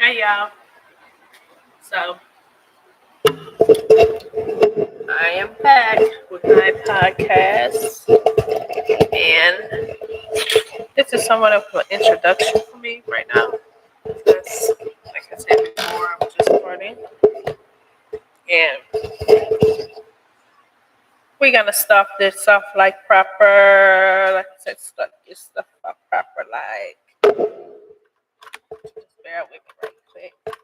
Hey y'all. So I am back with my podcast, and this is somewhat of an introduction for me right now because, like I said before, I'm just starting, and we're gonna start this off like proper. Like I said, start this stuff off proper. Like, just bear with me right quick.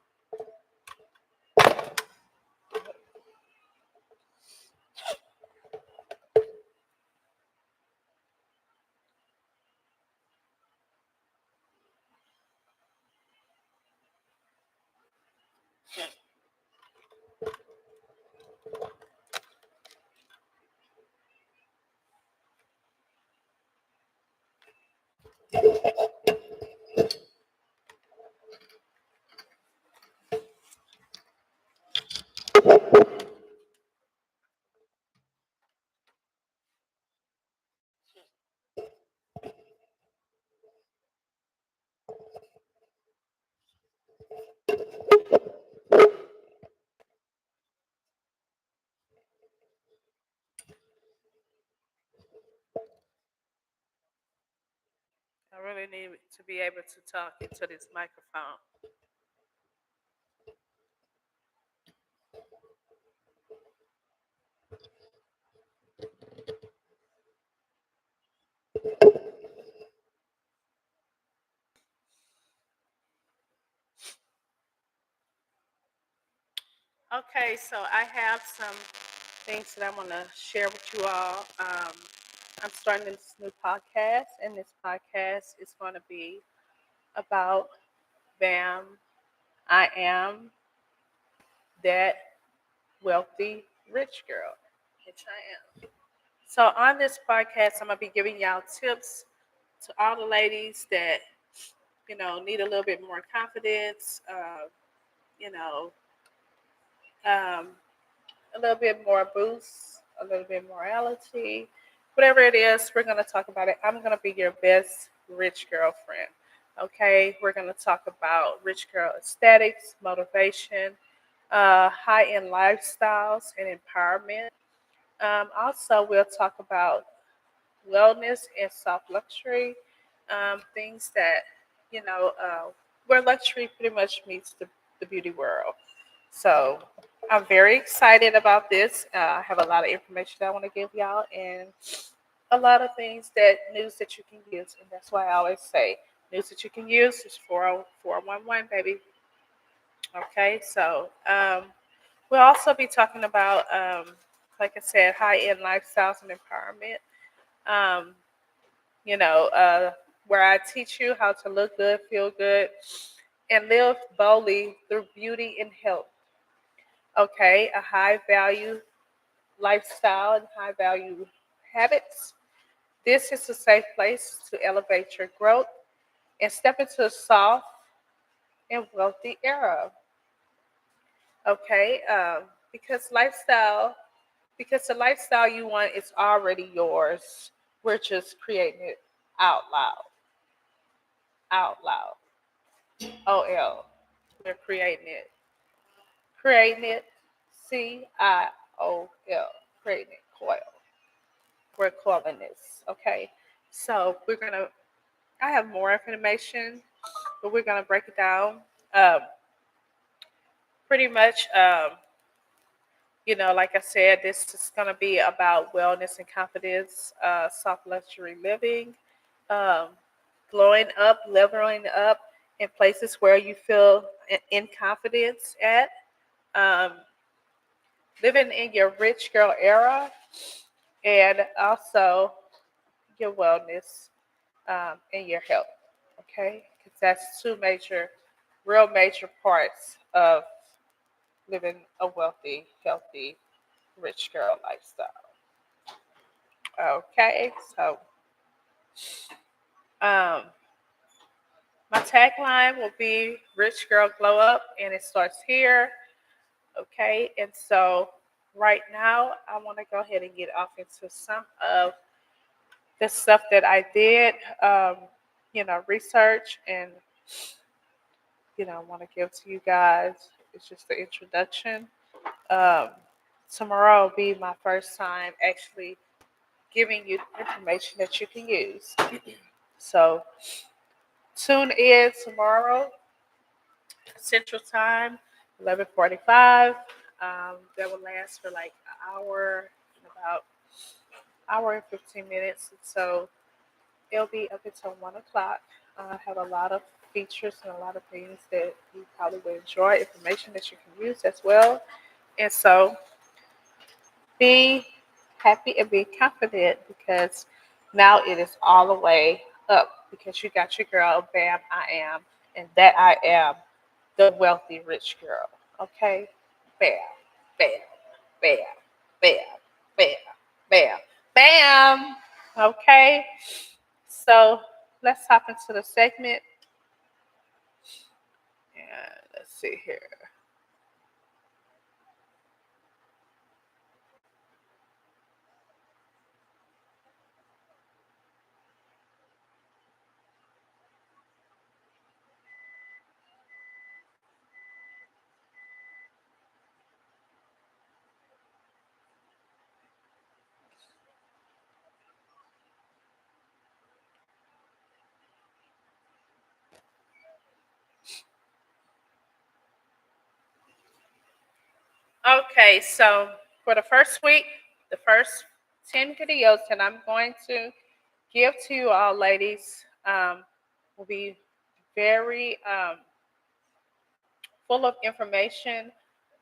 I really need to be able to talk into this microphone. Okay, so I have some things that I want to share with you all. I'm starting this new podcast, and this podcast is going to be about BAM. I am that wealthy rich girl, which I am. So, on this podcast, I'm going to be giving y'all tips to all the ladies that, need a little bit more confidence, you know, um, a little bit more boost, a little bit morality, whatever it is, we're going to talk about it. I'm going to be your best rich girlfriend. Okay, we're going to talk about rich girl aesthetics, motivation, high end lifestyles, and empowerment. Also, we'll talk about wellness and soft luxury, things that, where luxury pretty much meets the beauty world. So I'm very excited about this. I have a lot of information that I want to give y'all and a lot of things that news that you can use. And that's why I always say news that you can use is 40411, baby. Okay, so we'll also be talking about, like I said, high end lifestyles and empowerment. Um, where I teach you how to look good, feel good, and live boldly through beauty and health. Okay, a high value lifestyle and high value habits. This is a safe place to elevate your growth and step into a soft and wealthy era. Okay, because the lifestyle you want is already yours. We're just creating it out loud, out loud. OL. We're creating it. CIOL, creating it. Coil. We're calling this. Okay, so I have more information, but we're gonna break it down. Um, Pretty much, like I said, this is gonna be about wellness and confidence, soft luxury living, um, glowing up, leveling up in places where you feel in confidence at, um, living in your rich girl era, and also your wellness and your health. Okay, because that's two real major parts of living a wealthy, healthy, rich girl lifestyle. Okay, so um, my tagline will be "Rich Girl Glow Up," and it starts here. Okay, and so right now I want to go ahead and get off into some of the stuff that I did, research and want to give to you guys. It's just the introduction. Um, Tomorrow will be my first time actually giving you information that you can use. So tune in tomorrow, Central Time, 11:45. That will last for like an hour, about hour and 15 minutes. So it'll be up until 1 o'clock. I have a lot of features and a lot of things that you probably will enjoy, information that you can use as well. And so be happy and be confident because now it is all the way up because you got your girl, Bam, I am, and that I am the wealthy rich girl. Okay? Bam, bam, bam, bam, bam, bam, bam. Okay? So let's hop into the segment. And let's see here. Okay, so for the first week, the first 10 videos that I'm going to give to you all, ladies, will be very full of information.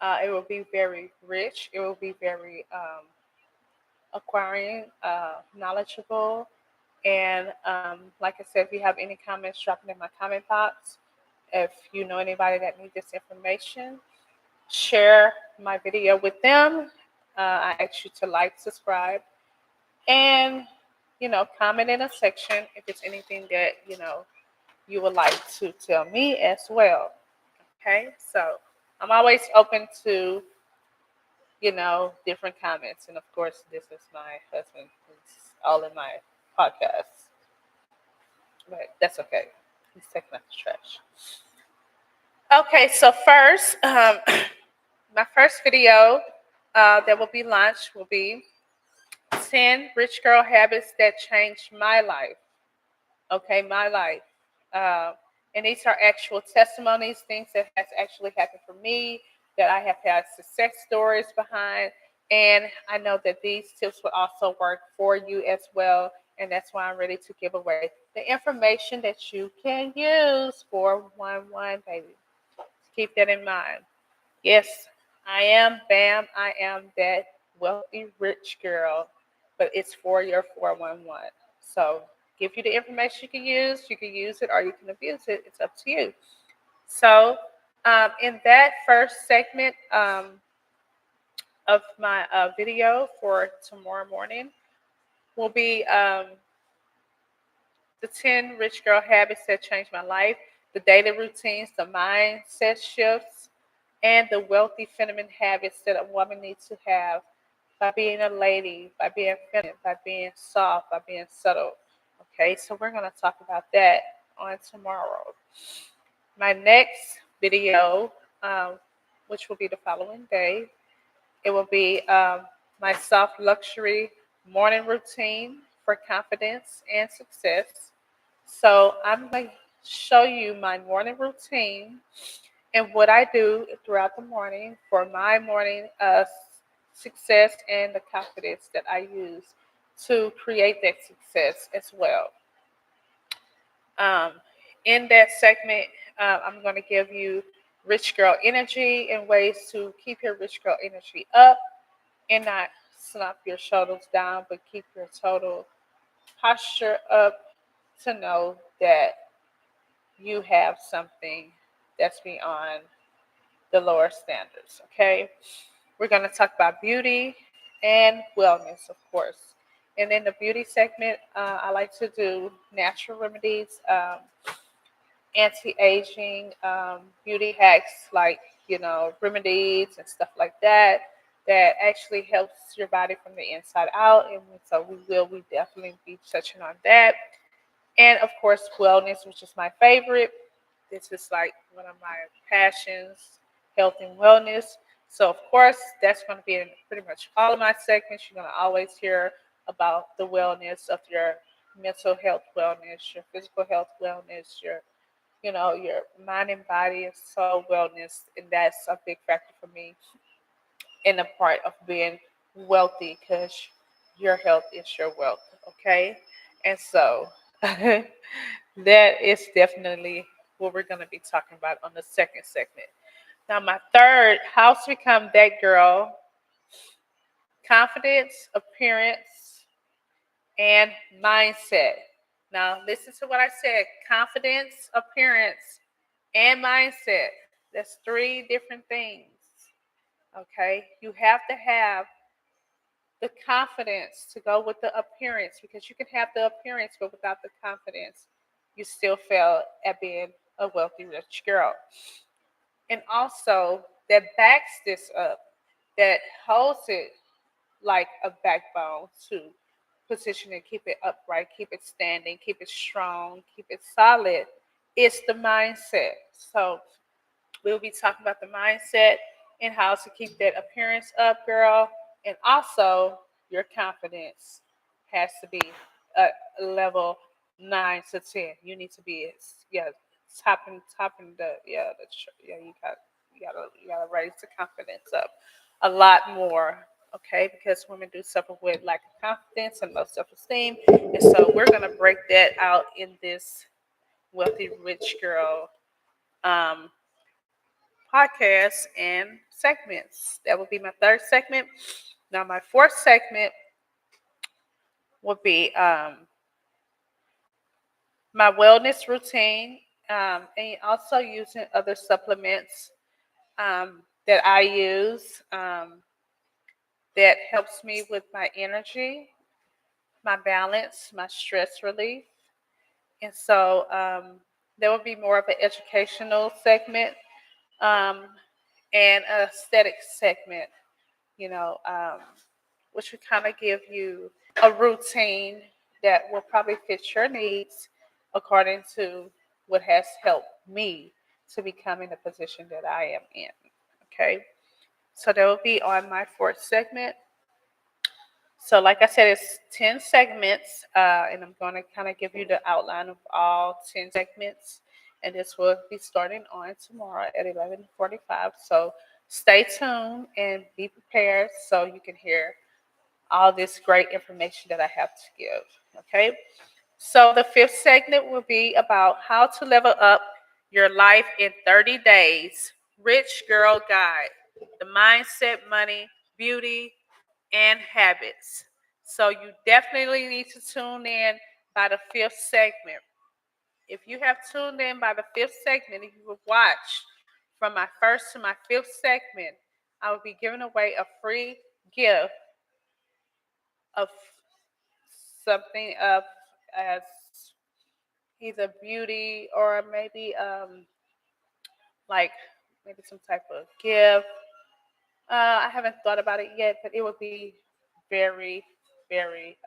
It will be very rich. It will be very acquiring, knowledgeable. And like I said, if you have any comments, drop it in my comment box. If you know anybody that needs this information, share my video with them. I ask you to like, subscribe, and comment in a section if it's anything that you would like to tell me as well. Okay, so I'm always open to different comments, and of course, this is my husband. It's all in my podcast, but that's okay. He's taking out the trash. Okay, so first, my first video that will be launched will be 10 rich girl habits that changed my life. Okay, my life. Uh, and these are actual testimonies, things that has actually happened for me, that I have had success stories behind. And I know that these tips will also work for you as well. And that's why I'm ready to give away the information that you can use for 1-1, baby. Keep that in mind. Yes, I am Bam. I am that wealthy rich girl, but it's for your 411. So, give you the information you can use it or you can abuse it. It's up to you. So, in that first segment of my video for tomorrow morning, will be the 10 rich girl habits that changed my life, the daily routines, the mindset shifts, and the wealthy feminine habits that a woman needs to have by being a lady, by being feminine, by being soft, by being subtle. Okay, so we're going to talk about that on tomorrow. My next video, which will be the following day, it will be my soft luxury morning routine for confidence and success. So I'm going to show you my morning routine and what I do throughout the morning for my morning success and the confidence that I use to create that success as well. Um, in that segment, I'm going to give you rich girl energy and ways to keep your rich girl energy up and not slump your shoulders down, but keep your total posture up to know that you have something that's beyond the lower standards. Okay, we're going to talk about beauty and wellness, of course. And in the beauty segment, I like to do natural remedies, anti-aging, beauty hacks like remedies and stuff like that that actually helps your body from the inside out. And so we definitely be touching on that. And of course, wellness, which is my favorite. This is like one of my passions, health and wellness. So, of course, that's going to be in pretty much all of my segments. You're going to always hear about the wellness of your mental health wellness, your physical health wellness, your mind and body and soul wellness. And that's a big factor for me in the part of being wealthy because your health is your wealth. Okay. And so that is definitely what we're going to be talking about on the second segment. Now, my third, how to become that girl, confidence, appearance, and mindset. Now, listen to what I said: confidence, appearance, and mindset. That's three different things. Okay. You have to have the confidence to go with the appearance because you can have the appearance, but without the confidence, you still fail at being a wealthy, rich girl. And also, that backs this up, that holds it like a backbone to position it, keep it upright, keep it standing, keep it strong, keep it solid. It's the mindset. So we'll be talking about the mindset and how to keep that appearance up, girl. And also, your confidence has to be a level 9 to 10. You need to be, yeah, topping yeah. You gotta raise the confidence up a lot more. Okay, because women do suffer with lack of confidence and low self-esteem, and so we're gonna break that out in this wealthy rich girl um, podcasts and segments. That would be my third segment. Now, my fourth segment would be my wellness routine and also using other supplements that I use that helps me with my energy, my balance, my stress relief. And so there will be more of an educational segment um, and a aesthetic segment, you know, which would kind of give you a routine that will probably fit your needs according to what has helped me to become in the position that I am in. Okay, so that will be on my fourth segment. So, like I said, it's 10 segments, and I'm going to kind of give you the outline of all 10 segments. And this will be starting on tomorrow at 11:45. So, stay tuned and be prepared so you can hear all this great information that I have to give. Okay. So the fifth segment will be about how to level up your life in 30 days. Rich Girl Guide, the mindset, money, beauty, and habits. So you definitely need to tune in by the fifth segment. If you have tuned in by the fifth segment, if you would watch from my first to my fifth segment, I will be giving away a free gift of something of as either beauty or maybe like maybe some type of gift. I haven't thought about it yet, but it would be very, very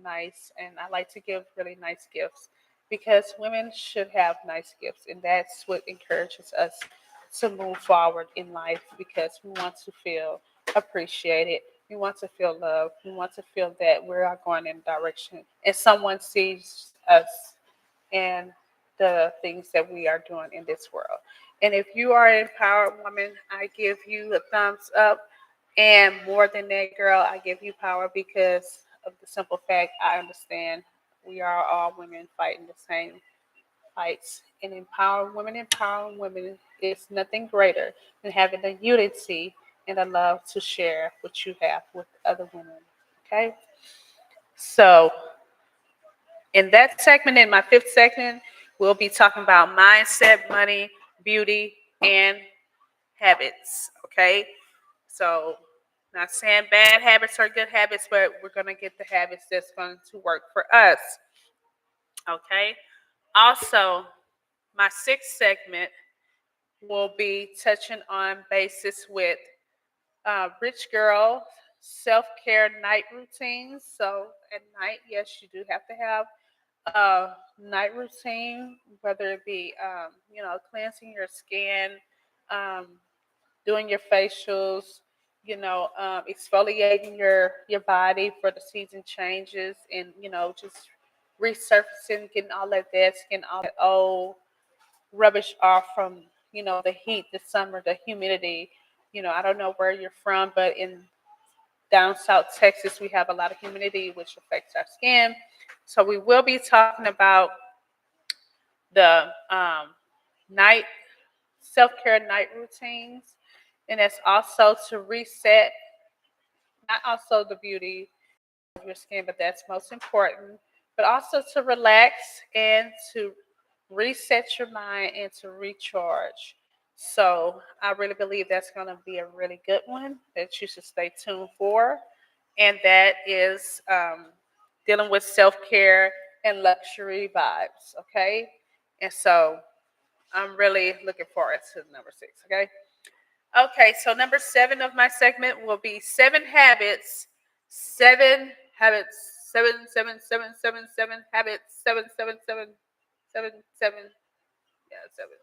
nice. And I like to give really nice gifts because women should have nice gifts, and that's what encourages us to move forward in life because we want to feel appreciated. We want to feel loved. We want to feel that we are going in a direction and someone sees us and the things that we are doing in this world. And if you are an empowered woman, I give you a thumbs up. And more than that, girl, I give you power because of the simple fact I understand we are all women fighting the same fights. And empowering women is nothing greater than having the unity and the love to share what you have with other women. Okay? So in that segment, in my fifth segment, we'll be talking about mindset, money, beauty, and habits. Okay, so not saying bad habits are good habits, but we're gonna get the habits that's going to work for us. Okay. Also, my sixth segment will be touching on basis with rich girl self care night routines. So at night, yes, you do have to have night routine, whether it be cleansing your skin, um, doing your facials, exfoliating your body for the season changes, and just resurfacing, getting all that dead skin, all that old rubbish off from the heat, the summer, the humidity. I don't know where you're from, but in down south Texas, we have a lot of humidity, which affects our skin. So we will be talking about the night self-care night routines, and that's also to reset, not also the beauty of your skin, but that's most important, but also to relax and to reset your mind and to recharge. So I really believe that's going to be a really good one that you should stay tuned for, and that is dealing with self-care and luxury vibes. Okay, and so I'm really looking forward to number 6. Okay. Okay, so number 7 of my segment will be 7 habits, 7 habits, 7 habits, 7, yeah, 7.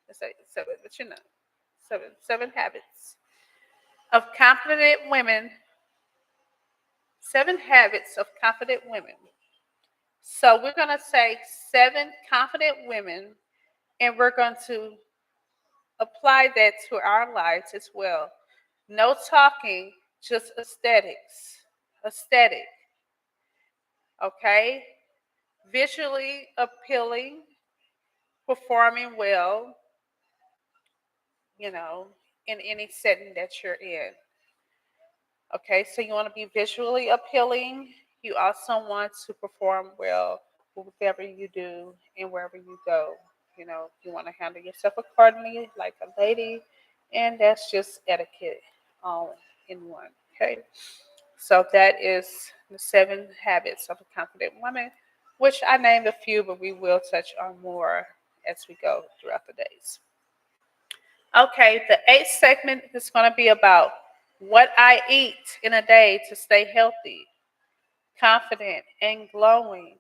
Let's say 7, but 7 habits of confident women, 7 habits of confident women. So we're going to say 7 confident women, and we're going to apply that to our lives as well. No talking, just aesthetics. Aesthetic, okay? Visually appealing, performing well, you know, in any setting that you're in. Okay, so you want to be visually appealing. You also want to perform well with whatever you do and wherever you go. You want to handle yourself accordingly, like a lady, and that's just etiquette all in one. Okay, so that is the 7 habits of a confident woman, which I named a few, but we will touch on more as we go throughout the days. Okay, the 8th segment is going to be about what I eat in a day to stay healthy, confident, and glowing.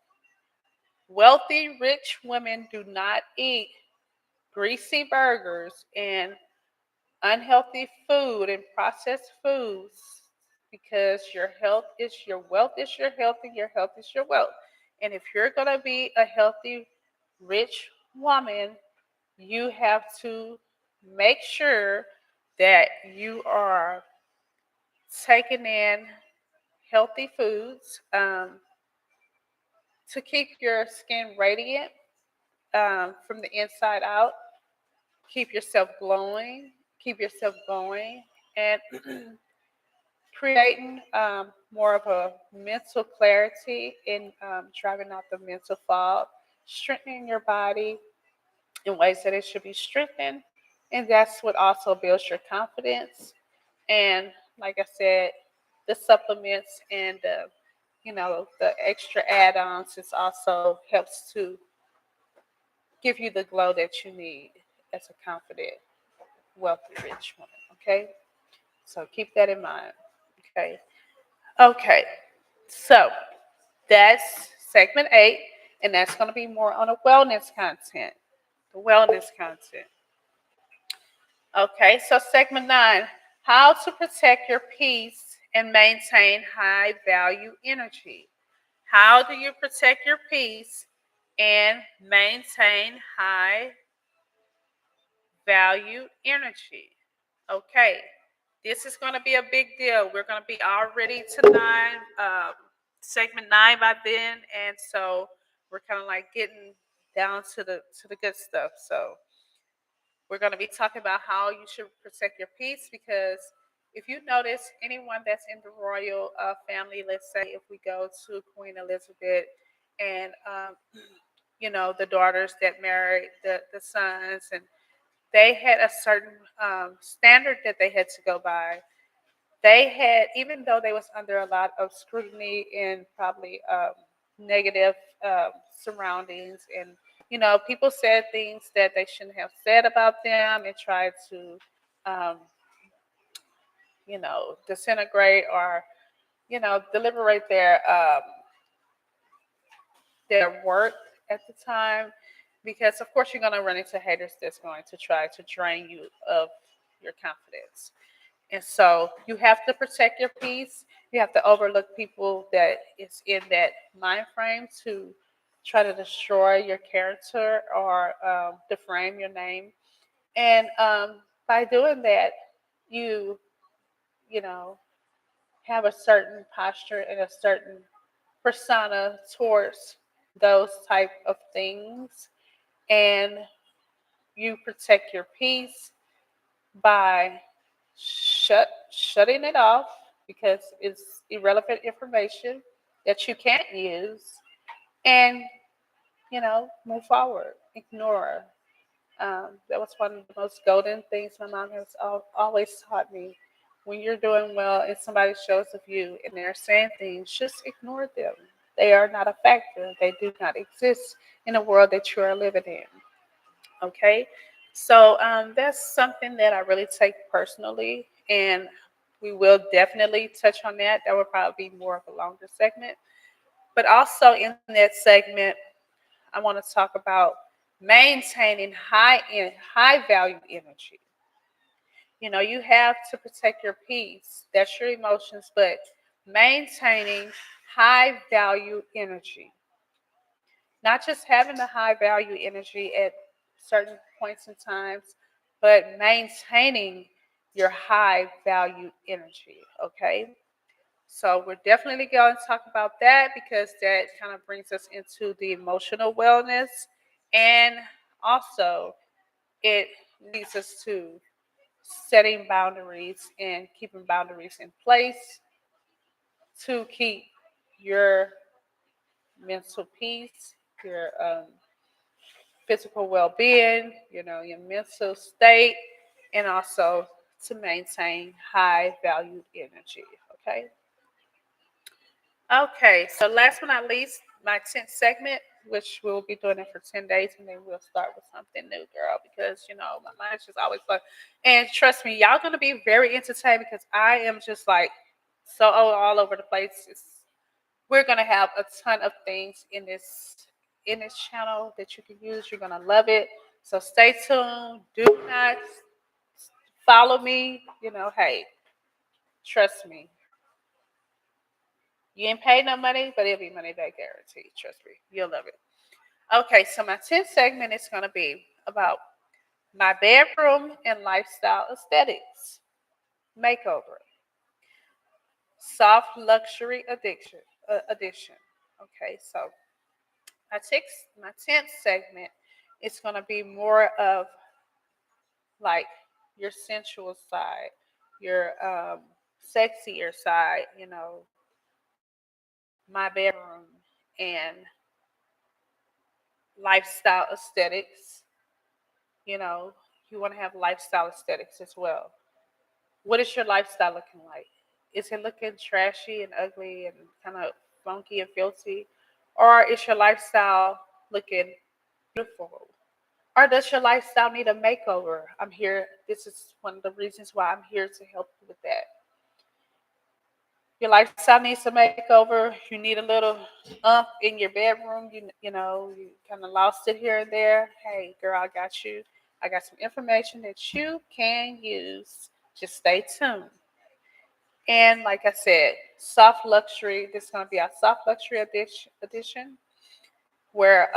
Wealthy, rich women do not eat greasy burgers and unhealthy food and processed foods because your health is your wealth is your health and your health is your wealth. And if you're going to be a healthy, rich woman, you have to make sure that you are taking in healthy foods to keep your skin radiant from the inside out, keep yourself glowing, keep yourself going, and creating more of a mental clarity in driving out the mental fog, strengthening your body in ways that it should be strengthened. And that's what also builds your confidence. And like I said, the supplements and the extra add-ons is also helps to give you the glow that you need as a confident, wealthy, rich woman. Okay, so keep that in mind. Okay, okay. So that's segment 8, and that's going to be more on a wellness content. The wellness content. Okay, so segment 9, how to protect your peace and maintain high value energy. How do you protect your peace and maintain high value energy? Okay, this is going to be a big deal. We're going to be already to segment 9 by then, and so we're kind of like getting down to the good stuff. So we're going to be talking about how you should protect your peace because if you notice anyone that's in the royal family, let's say if we go to Queen Elizabeth and the daughters that married the sons, and they had a certain standard that they had to go by. They had, even though they was under a lot of scrutiny and probably negative surroundings, and people said things that they shouldn't have said about them and tried to um, disintegrate or deliberate their their work at the time, because of course you're going to run into haters that's going to try to drain you of your confidence. And so you have to protect your peace. You have to overlook people that is in that mind frame to try to destroy your character or defame your name. And by doing that, you you know have a certain posture and a certain persona towards those type of things, and you protect your peace by shutting it off because it's irrelevant information that you can't use, and move forward, ignore. That was one of the most golden things my mom has always taught me. When you're doing well and somebody shows of you and they're saying things, just ignore them. They are not a factor. They do not exist in the world that you are living in. Okay, so that's something that I really take personally, and we will definitely touch on that. That would probably be more of a longer segment. But also in that segment, I want to talk about maintaining high value energy. You have to protect your peace. That's your emotions, but maintaining high value energy. Not just having the high value energy at certain points in times, but maintaining your high value energy. Okay. So we're definitely going to talk about that because that kind of brings us into the emotional wellness, and also it leads us to setting boundaries and keeping boundaries in place to keep your mental peace, your physical well-being, your mental state, and also to maintain high valued energy. Okay. Okay. So last but not least, my 10th segment, which we'll be doing it for 10 days, and then we'll start with something new, girl, because my mind's just always fun. And trust me, y'all gonna be very entertained because I am just like so all over the place. We're gonna have a ton of things in this channel that you can use. You're gonna love it. So stay tuned. Do not follow me. Hey, trust me. You ain't paid no money, but it'll be money back guaranteed. Trust me. You'll love it. Okay, so my 10th segment is gonna be about my bedroom and lifestyle aesthetics. Makeover. Soft luxury addiction. Okay, so my 10th segment is going to be more of like your sensual side, your sexier side, my bedroom and lifestyle aesthetics. You know, you want to have lifestyle aesthetics as well. What is your lifestyle looking like? Is it looking trashy and ugly and kind of funky and filthy? Or is your lifestyle looking beautiful? Or does your lifestyle need a makeover? I'm here. This is one of the reasons why I'm here to help you with that. Your lifestyle needs a makeover. You need a little in your bedroom. You kind of lost it here and there. Hey, girl, I got you. I got some information that you can use. Just stay tuned. And like I said, soft luxury. This is going to be our soft luxury edition, where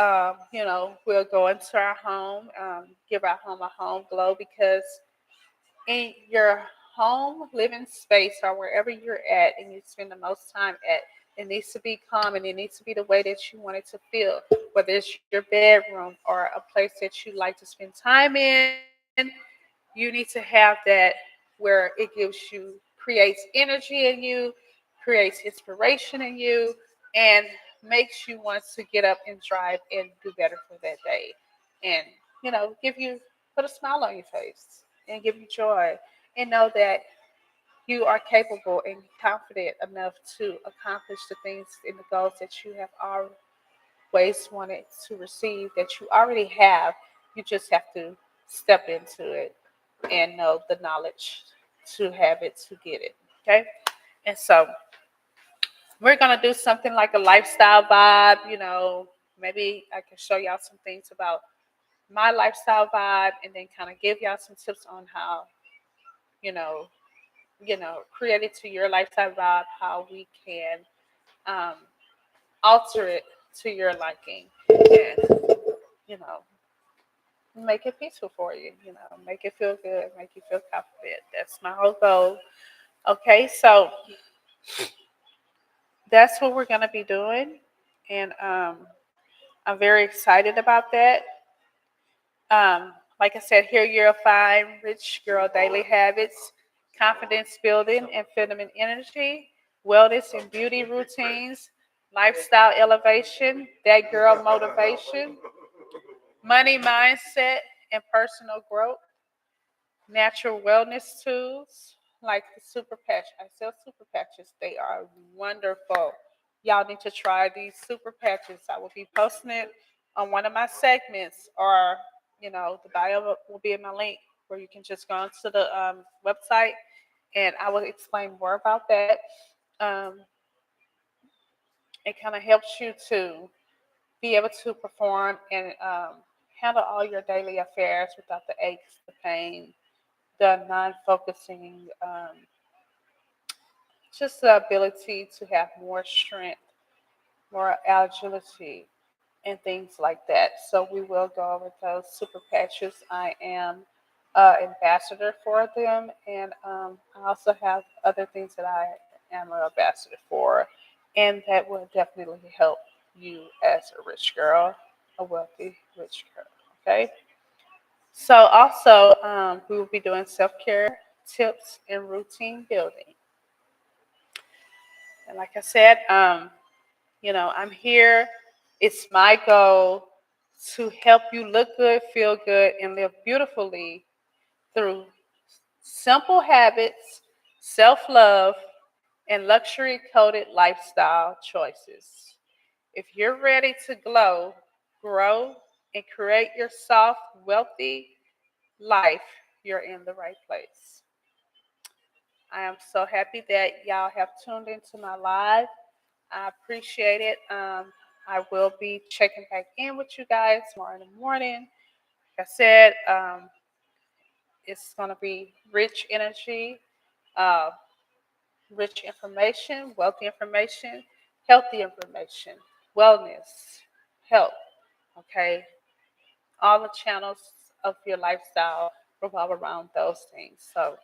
we'll go into our home, give our home a home glow, because in your home living space or wherever you're at and you spend the most time at, it needs to be calm and it needs to be the way that you want it to feel, whether it's your bedroom or a place that you like to spend time in. You need to have that where it gives you, creates energy in you, creates inspiration in you, and makes you want to get up and drive and do better for that day. And, give you, put a smile on your face and give you joy, and know that you are capable and confident enough to accomplish the things and the goals that you have always wanted to receive, that you already have. You just have to step into it and know the knowledge to have it, to get it. Okay. And so we're going to do something like a lifestyle vibe, maybe I can show y'all some things about my lifestyle vibe, and then kind of give y'all some tips on how you know create it to your lifestyle vibe, how we can um, alter it to your liking, and you know make it peaceful for you. Make it feel good, make you feel confident. That's my whole goal. Okay, so that's what we're gonna be doing, and I'm very excited about that. Like I said, here you'll find Rich Girl Daily Habits, confidence building and feminine energy, wellness and beauty routines, lifestyle elevation, that girl motivation, money mindset and personal growth, natural wellness tools like the super patch. I sell super patches. They are wonderful. Y'all need to try these super patches. I will be posting it on one of my segments, or the bio will be in my link where you can just go onto the website, and I will explain more about that. Um, it kind of helps you to be able to perform and handle all your daily affairs without the aches, the pain, the non-focusing, just the ability to have more strength, more agility, and things like that. So we will go over those super patches. I am ambassador for them, and I also have other things that I am an ambassador for, and that will definitely help you as a rich girl, a wealthy rich girl. Okay. So also, we will be doing self-care tips and routine building. And like I said, I'm here. It's my goal to help you look good, feel good, and live beautifully through simple habits, self-love, and luxury-coded lifestyle choices. If you're ready to glow, grow, and create your soft, wealthy life, you're in the right place. I am so happy that y'all have tuned into my live. I appreciate it. I will be checking back in with you guys tomorrow in the morning. Like I said, it's going to be rich energy, uh, rich information, wealthy information, healthy information, wellness, health. Okay, all the channels of your lifestyle revolve around those things. So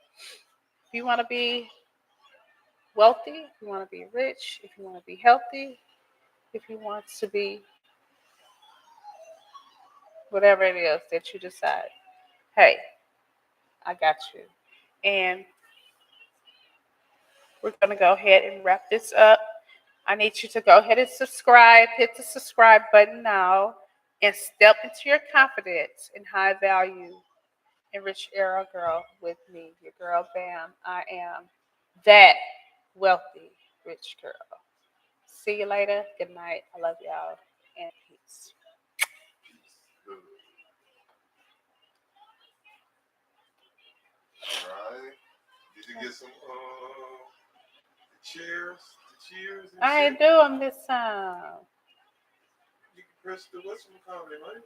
if you want to be wealthy, if you want to be rich, if you want to be healthy, if you want to be whatever it is that you decide, hey, I got you. And we're going to go ahead and wrap this up. I need you to go ahead and subscribe. Hit the subscribe button now and step into your confidence and high value and rich era girl with me, your girl Bam. I am that wealthy rich girl. See you later. Good night. I love y'all and peace. All right. Did you get some cheers? The cheers and I shit? ain't do them this time. You can press the what's comment, man.